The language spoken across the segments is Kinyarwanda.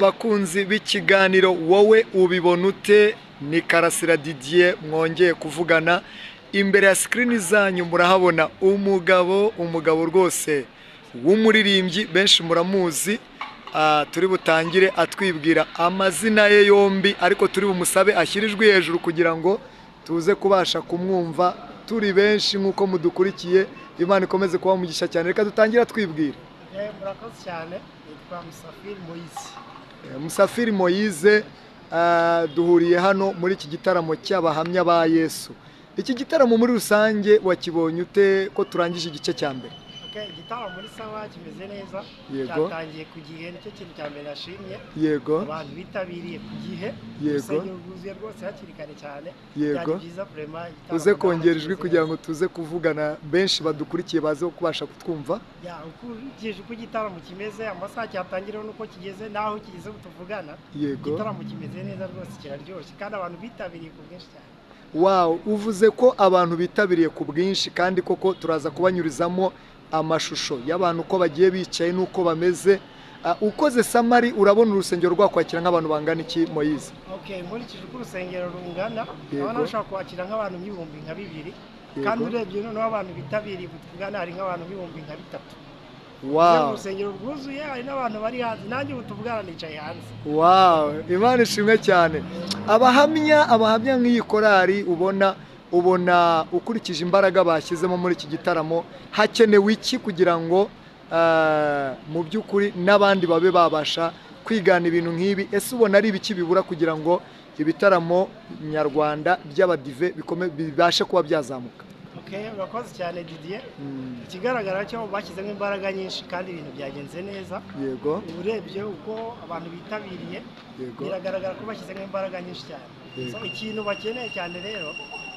Bakunzi b'ikiganiro wowe ubibona ute? Ni Karasira Didier mwongeye kuvugana. Imbere ya screen zanyu murahabona umugabo rwose w'umuririmbyi, benshi muramuzi. Turi butangire atwibwira amazina ye yombi, ariko turi bumusabe ashyirijwe hejuru kugira ngo tuze kubasha kumwumva turi benshi nk'uko mudukurikiye. Imana ikomeze kuba umugisha cyane. Reka dutangire atwibwira. Murakoze cyane. Nitwa Musafiri Moise. Musafiri Moise, duhuriye hano muri iki gitaramo cy'abahamya ba Yesu. Iki gitaramo muri rusange wakibonye ute ko turangije igice cya mbere? Igitaramo muri sawa kimeze neza. Yego. Cyatangiye ku gihe, nicyo kintu cya mbere nashimye. Yego. Abantu bitabiriye ku gihe. Yego. Urusengero rwuzuye rwose hakiri kare cyane. Yego. Byari byiza vraiment. Uze kongera ijwi kugira ngo tuze kuvugana, benshi badukurikiye baze kubasha kutwumva. Ukurikije uko igitaramo kimeze, amasaha cyatangiraho nuko kigeze naho kigeze tuvugana. Yego. Igitaramo kimeze neza rwose, kiraryoshye kandi abantu bitabiriye ku bwinshi cyane. Wow, uvuze ko abantu bitabiriye ku bwinshi kandi koko turaza kubanyurizamo amashusho y'abantu uko bagiye bicaye nuko bameze. Ukoze samari urabona urusengero rwakwakira nk'abantu bangana iki Moise? Nkurikije uko urusengero rungana, Yego. abana bashobora kwakira nk'abantu nk'ibihumbi nka 2, kandi urebye noneho abantu bitabiriye kutugana hari nk'abantu nk'ibihumbi nka 3. Wow. Urusengero rwuzuye, hari n'abantu bari hanze, nanjye ubu tuvugana nicaye hanze. Wow, Imana ishimwe cyane. Abahamya nk'iyi korari ubona ukurikije imbaraga bashyizemo muri iki gitaramo, hakenewe iki kugira ngo mu by'ukuri n'abandi babe babasha kwigana ibintu nk'ibi? Ese ubona ari ibiki bibura kugira ngo ibitaramo nyarwanda by'abadive bibashe kuba byazamuka? Urakoze cyane Didier. Ikigaragara cyo bashyizemo imbaraga nyinshi kandi ibintu byagenze neza. Yego. Urebye uko abantu bitabiriye, Yego. biragaragara ko bashyizemo imbaraga nyinshi cyane. So ikintu bakeneye cyane rero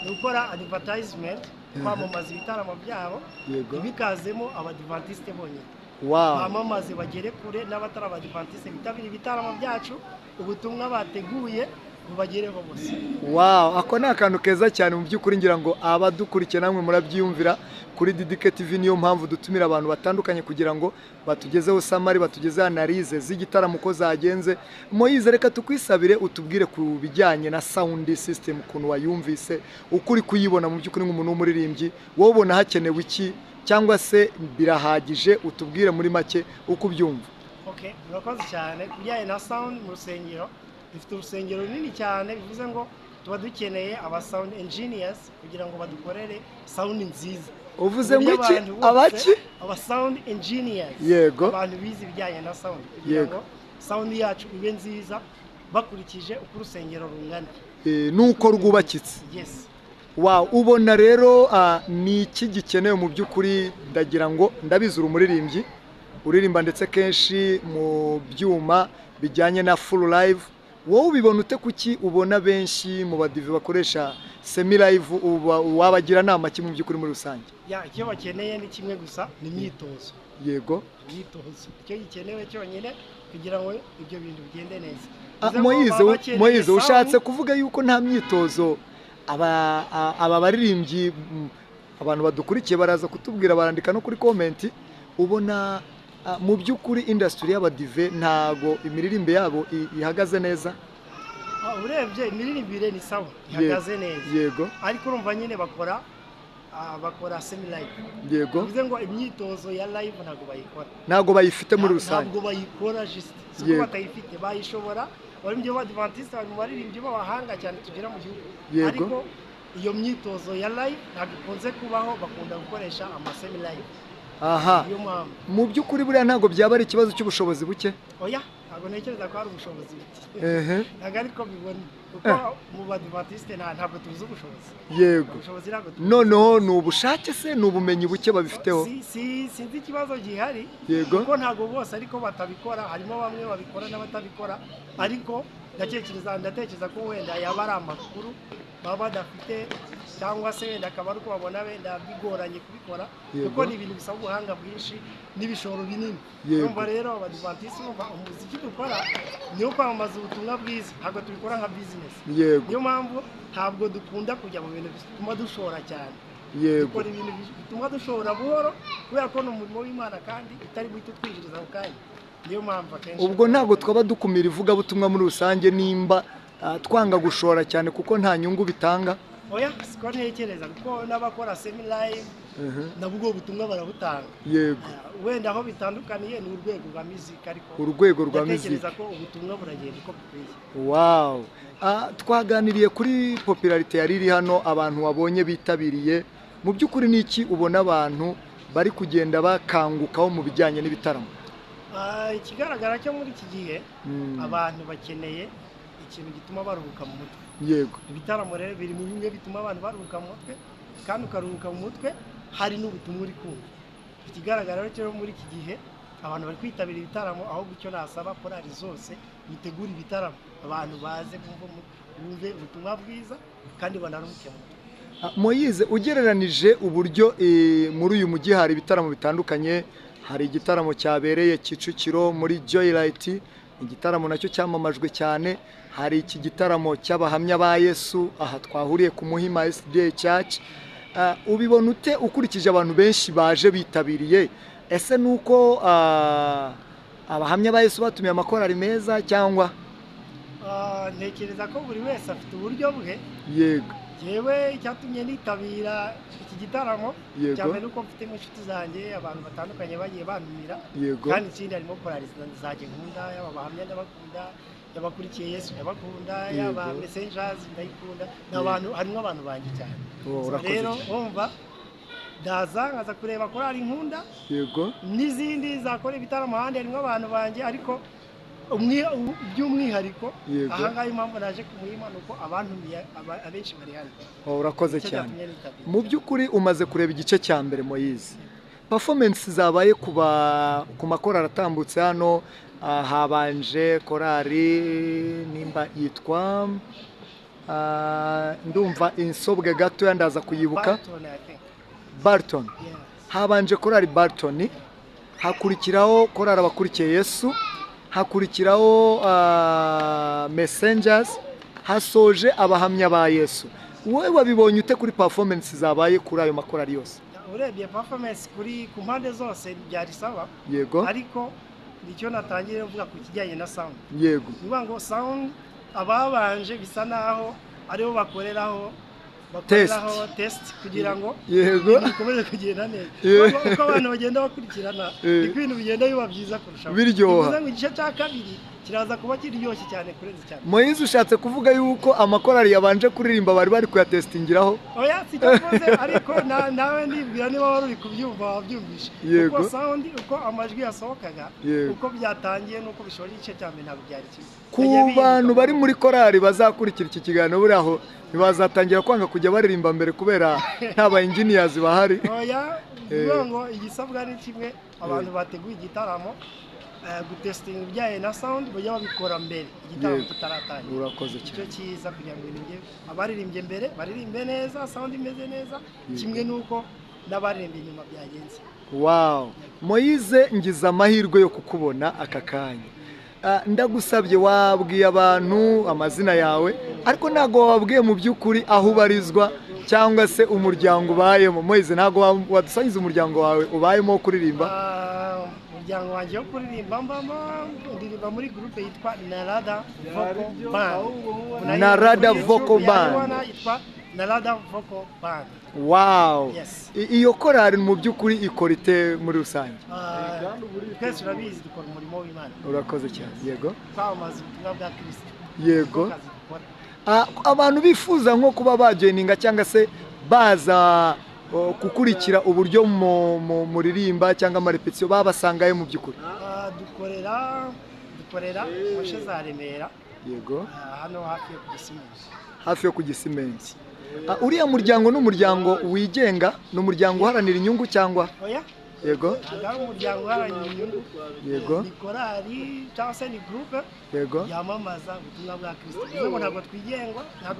ni gukora advertisement, kwamamaza ibitaramo byabo, Yego. bikazemo abadivantiste bonyine. Wow. Bamamaze bagere kure n'abatari abadivantiste bitabiriye ibitaramo byacu, ubutumwa bateguye bubagereho bose. Wow, ako ni akantu keza cyane mu by'ukuri. Ngira ngo abadukurikiye namwe murabyiyumvira kuri Didike TV, niyo mpamvu dutumira abantu batandukanye kugira ngo batugezeho samari, batugezeho analize z'igitaramo uko zagenze. Moise, reka tukwisabire utubwire ku bijyanye na sound system, ukuntu wayumvise, ukuri kuyibona mu by'ukuri nk'umuntu w'umuririmbyi, wowe ubona hakenewe iki cyangwa se birahagije? Utubwire muri make uko ubyumva. Urakoze cyane. Kubijyanye na sound mu rusengero, dufite urusengero runini cyane, bivuze ngo tuba dukeneye aba sound engineers kugira ngo badukorere sound nziza. Uvuze ngo iki? Abaki? Aba sound engineers. Yego. Abantu bize ibijyanye na sound kugira ngo sound yacu ibe nziza bakurikije uko urusengero rungana. Nuko rwubakitse. Yes. Wow, ubona rero ni iki gikenewe mu by'ukuri? Ndagira ngo ndabizi umuririmbyi uririmba ndetse kenshi mu byuma bijyanye na full live. Wowe ubibona ute? Kuki ubona benshi mu badive bakoresha semi live? Wabagira nama ki mu by'ukuri muri rusange? Icyo bakeneye ni kimwe gusa, ni imyitozo. Yego. Imyitozo icyo gikenewe cyonyine kugira ngo ibyo bintu bigende neza. Moise, ushatse kuvuga yuko nta myitozo aba baririmbyi? Abantu badukurikiye baraza kutubwira, barandika no kuri comment. Ubona mu by'ukuri industry y'abadive ntago imiririmbe yabo ihagaze neza? Urebye imiririmbire ni sawa, ihagaze neza. Yego. Ariko urumva nyine bakora semi live. Yego. Bivuze ngo imyitozo ya live ntago bayifite muri rusange. Ntabwo bayikora just. Siko batayifite, bayishobora. Baririmbyi b'abadivantiste bari mu baririmbyi b'abahanga cyane tugira mu gihugu. Yego. Ariko iyo myitozo ya live ntabwo ikunze kubaho, bakunda gukoresha semi live. Aha. Mu by'ukuri buriya ntago byaba ari ikibazo cy'ubushobozi buke? Oya, ntabwo ntekereza ko ari ubushobozi buke. Ntabwo ariko bibona, kuko mu badivantiste ntabwo tuzi ubushobozi. Yego. Noneho ni ubushake se, ni ubumenyi buke babifiteho? Sinzi ikibazo gihari. Yego. Kuko ntabwo bose ariko batabikora, harimo bamwe babikora n'abatabikora, ariko ndatekereza ko wenda yaba ari amakuru baba badafite, cyangwa se wenda akaba ari uko babona wenda bigoranye kubikora, kuko ni ibintu bisaba ubuhanga bwinshi n'ibishoro binini. Urumva rero abadivantiste, umuziki dukora ni wo kwamamaza ubutumwa bwiza, ntabwo tubikora nka business. Niyo mpamvu ntabwo dukunda kujya mu bintu bituma dushora cyane. Dukora ibintu bituma dushora buhoro, kubera ko ni umurimo w'Imana kandi itari buhite twinjiriza ako kanya. niyo mpamvu akenshi ubwo ntabwo twaba dukumira ivugabutumwa muri rusange nimba twanga gushora cyane kuko nta nyungu bitanga. oya siko ntekereza kuko n'abakora semi live nabwo butumwa barabutanga. Yego. Wenda aho bitandukaniye ni urwego rwa music ariko urwego rwa music ntekereza ko ubutumwa buragenda uko bikwiye. Wow. Twaganiriye kuri popularite yari iri hano abantu wabonye bitabiriye, mu by'ukuri niki ubona abantu bari kugenda bakangukaho mu bijyanye n'ibitaramo? Ikigaragara cyo muri iki gihe abantu bakeneye ikintu gituma baruhuka mu mutwe. Yego. Ibitaramo rero biri mu bimwe bituma abantu baruhuka mu mutwe, kandi ukaruhuka mu mutwe hari n'ubutumwa uri kumva. Ikigaragara cyo muri iki gihe abantu bari kwitabira ibitaramo, aho gucyo nasaba korali zose bitegura ibitaramo abantu baze bumve ubutumwa bwiza kandi banaruhuke mu mutwe. Moyize, ugereranije uburyo muri uyu mujyi hari ibitaramo bitandukanye, hari igitaramo cyabereye Kicukiro muri Joylight, igitaramo nacyo cyamamajwe cyane, hari iki gitaramo cy'abahamya ba Yesu aha twahuriye ku Muhima SDA Church. Ubibona ute ukurikije abantu benshi baje bitabiriye? Ese nuko abahamya ba Yesu batumiye amakorali meza cyangwa? Ntekereza ko buri wese afite uburyo bwe. Yego. Yewe icyatumye nitabira iki gitaramo cyane nuko mfite inshuti zanjye abantu batandukanye bagiye bantumira, kandi ikindi harimo korali zanjye nkunda, yaba abahamya ndabakunda, yabakurikiye Yesu ndabakunda, yaba messengers ndayikunda, n'abantu harimo abantu banjye cyane. Rero umva ndaza nkaza kureba korali nkunda, yego, n'izindi zakora ibitaramo ahandi harimo abantu banjye, ariko by'umwihariko aha ngaha impamvu naje ku Muhima nuko abantu abenshi bari hano. Urakoze cyane. Mu by'ukuri umaze kureba igice cya mbere Moyize, performance zabaye ku makorali atambutse hano, habanje korali nimba yitwa ndumva insobwe gato yandaza kuyibuka, Barton. Habanje korali Barton, hakurikiraho korali abakurikiye Yesu, hakurikiraho messengers, hasoje abahamya ba Yesu. Wowe wabibonye ute kuri performance zabaye kuri ayo makorali yose? Urebye performance ku mpande zose byari sawa. Yego. Ariko icyo natangiye kuvuga ku kijyanye na sound. Yego. Niba ngo sound ababanje bisa naho aribo bakoreraho test kugira ngo bikomeze kugenda neza. Uko abantu bagenda bakurikirana ibintu bigenda biba byiza kurushaho. Biryoha. Bivuze ngo igice cya kabiri kiraza kuba kiryoshye cyane kurenza cyane. Moyize, ushatse kuvuga yuko amakorali yabanje kuririmba bari kuyatestingiraho? Oya, sicyo mvuze, ariko nawe ndibwira niba wari uri kubyumva wabyumvishe. Uko sound, uko amajwi yasohokaga, uko byatangiye nuko bishora igice cya mbere ntabwo byari kimwe. Ku bantu bari muri korali bazakurikira iki kiganiro buriho ntibazatangira kwanga kujya baririmba mbere kubera nta ba engineers bahari. Oya, bivuga ngo igisabwa ni kimwe, abantu bateguye igitaramo gutestinga ibijyanye na sound bajya babikora mbere igitaramo kitaratangira. Urakoze cyane. Icyo cyiza kugira ngo abaririmbye mbere baririmbe neza, sound imeze neza, kimwe nuko n'abaririmbye inyuma byagenze. Wow. Moyize, ngize amahirwe yo kukubona aka kanya. Ndagusabye wabwiye abantu amazina yawe, ariko ntago wabwiye mu by'ukuri aho ubarizwa cyangwa se umuryango ubayemo. Moyize, ntago wadusangiza umuryango wawe ubayemo kuririmba? Umuryango wanjye wo kuririmba ndirimba muri groupe yitwa Narada Vocal Band. Narada Vocal Band. Yitwa Narada Vocal Band. Wow. Iyo korali mu by'ukuri ikora ite muri rusange? Twese urabizi dukora umurimo w'Imana. Urakoze cyane. Yego. Kwamamaza ubutumwa bwa Kristo. Yego. Abantu bifuza nko kuba bajoininga cyangwa se baza gukurikira uburyo muririmba cyangwa amarepetition babasangaye mu by'ukuri? Dukorera Moshe za Remera. Yego. Hano hafi yo ku Gisimenti. Hafi yo ku Gisimenti. Uriya muryango n'umuryango wigenga, n'umuryango uharanira inyungu cyangwa? Oya. Yego. Agari umuryango uharanira inyungu. Yego. Ni korali cyangwa se ni groupe. Yego. Yamamaza ubutumwa bwa Kristo. Bivuze ntabwo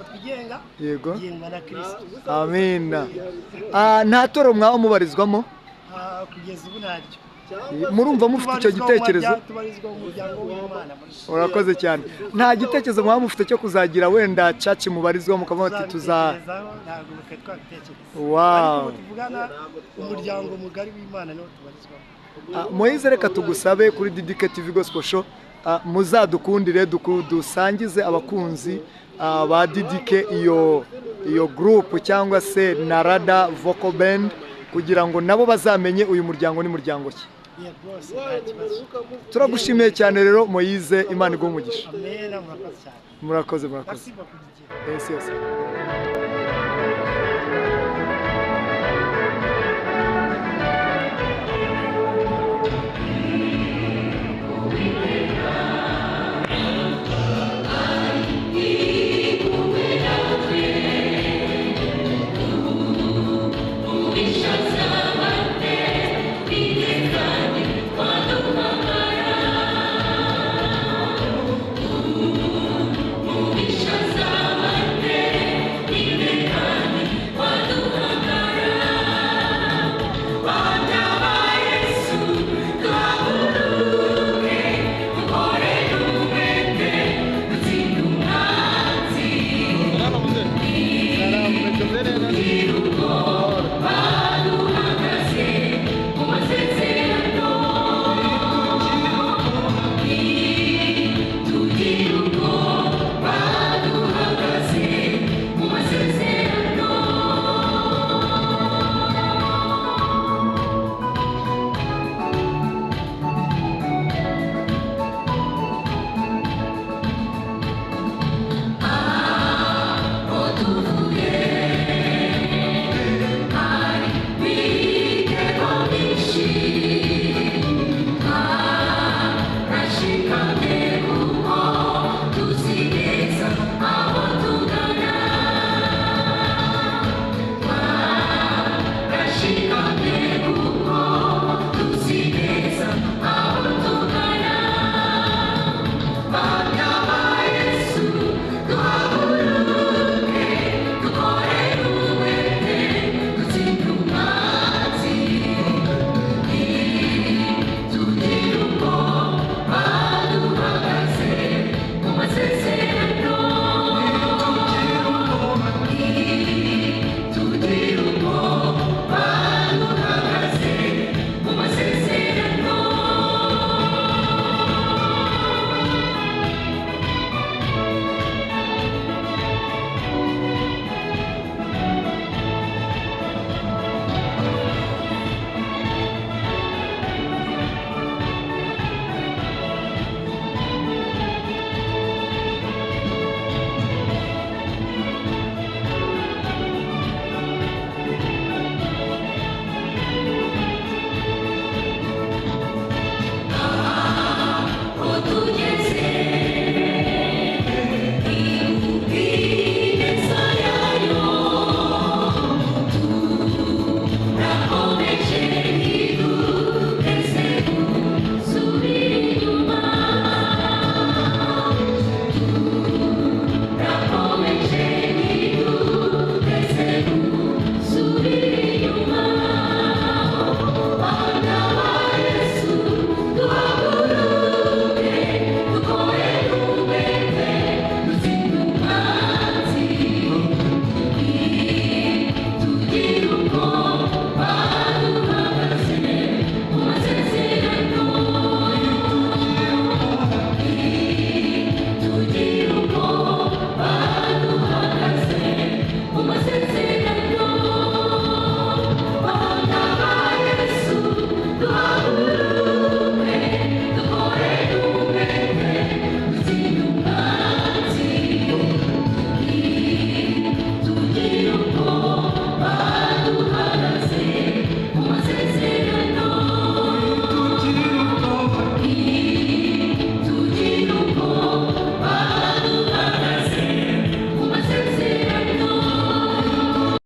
twigenga. Yego. Tugengwa na Kristo. Amina. Nta toro mwaba mubarizwamo? Kugeza ubu ntaryo. Murumva mufite icyo gitekerezo? Tubarizwa mu muryango w'Imana. Urakoze cyane. Nta gitekerezo mwaba mufite cyo kuzagira wenda church mubarizwamo mukavuga ati ntabwo twabitekereza. Wow. Tuvugana umuryango mugari w'Imana niwo tubarizwamo. Moise reka tugusabe kuri DDK TV Gospel Show muzadukundire dusangize abakunzi ba DDK iyo group cyangwa se Narada Vocal Band kugira ngo nabo bazamenye uyu muryango ni muryango ki. Turagushimiye cyane rero Moise, Imana iguhe umugisha. Amen, murakoze cyane. Murakoze. Merci beaucoup. Yes.